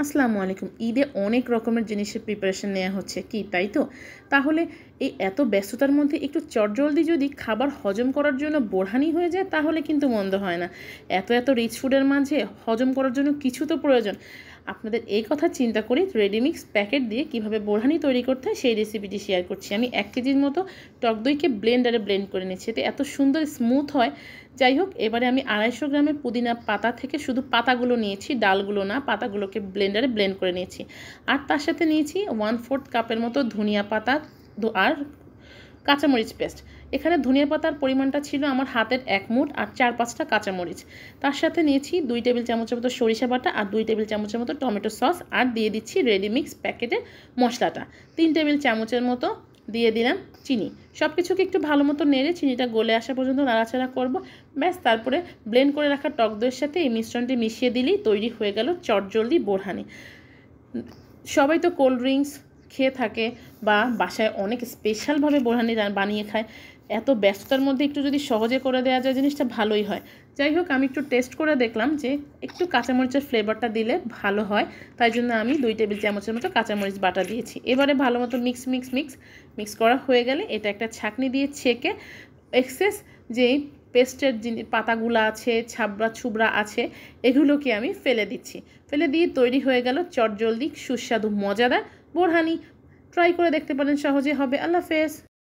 আসসালামু আলাইকুম। ঈদে অনেক রকমের জিনিসের প্রিপারেশন নেওয়া হচ্ছে কি তাই তো? তাহলে এই এত ব্যস্ততার মধ্যে একটু চটজলদি যদি খাবার হজম করার জন্য বোরহানি হয়ে যায় তাহলে কিন্তু মন্দ হয় না। এত রিচ ফুডের মাঝে হজম করার জন্য কিছু তো প্রয়োজন। আপনাদের এই কথা চিন্তা করি রেডিমিক্স প্যাকেট দিয়ে কিভাবে বোরহানি তৈরি করতে হয় সেই রেসিপিটি শেয়ার করছি। আমি 1 কেজির মতো টক দইকে ব্লেন্ডারে ব্লেন্ড করে নিচ্ছি, এতে এত সুন্দর স্মুথ হয়। যাই হোক, এবারে আমি 250 গ্রামের পুদিনা পাতা থেকে শুধু পাতাগুলো নিয়েছি, ডালগুলো না, পাতাগুলোকে ব্লেন্ডারে ব্লেন্ড করে নিয়েছি। আর তার সাথে নিয়েছি 1/4 কাপের মতো ধনিয়া পাতা আর কাঁচামরিচ পেস্ট। এখানে ধনিয়া পাতার পরিমাণটা ছিল আমার হাতের 1 মুঠ আর 4-5টা কাঁচামরিচ। তার সাথে নিয়েছি 2 টেবিল চামচের মতো সরিষা বাটা আর 2 টেবিল চামচের মতো টমেটো সস, আর দিয়ে দিচ্ছি রেডিমিক্স প্যাকেটের মশলাটা 3 টেবিল চামচের মতো দিয়ে দিলাম চিনি। সব কিছুকে একটু ভালো মতো নেড়ে চিনিটা গলে আসা পর্যন্ত নাড়াচাড়া করব। ব্যাস, তারপরে ব্লেন্ড করে রাখা টক দইয়ের সাথে এই মিশ্রণটি মিশিয়ে দিলেই তৈরি হয়ে গেল চটজলদি বোরহানি। সবাই তো কোল্ড ড্রিঙ্কস খেয়ে থাকে বা বাসায় অনেক স্পেশালভাবে বোরহানি বানিয়ে খায়। এত ব্যস্ততার মধ্যে একটু যদি সহজে করে দেওয়া যায় জিনিসটা ভালোই হয়। যাই হোক, আমি একটু টেস্ট করে দেখলাম যে একটু কাঁচামরিচের ফ্লেভারটা দিলে ভালো হয়, তাই জন্য আমি 2 টেবিল চামচের মতো কাঁচামরিচ বাটা দিয়েছি। এবারে ভালো মতো মিক্স করা হয়ে গেলে এটা একটা ছাঁকনি দিয়ে ছেঁকে এক্সেস যেই পেস্টের পাতাগুলো আছে, ছাবড়া ছুবড়া আছে, এগুলোকে আমি ফেলে দিচ্ছি। ফেলে দিয়ে তৈরি হয়ে গেল চটজলদি সুস্বাদু মজাদার বোরহানি। ট্রাই করে দেখতে পারেন, সহজে হবে। আল্লাহ হাফেজ।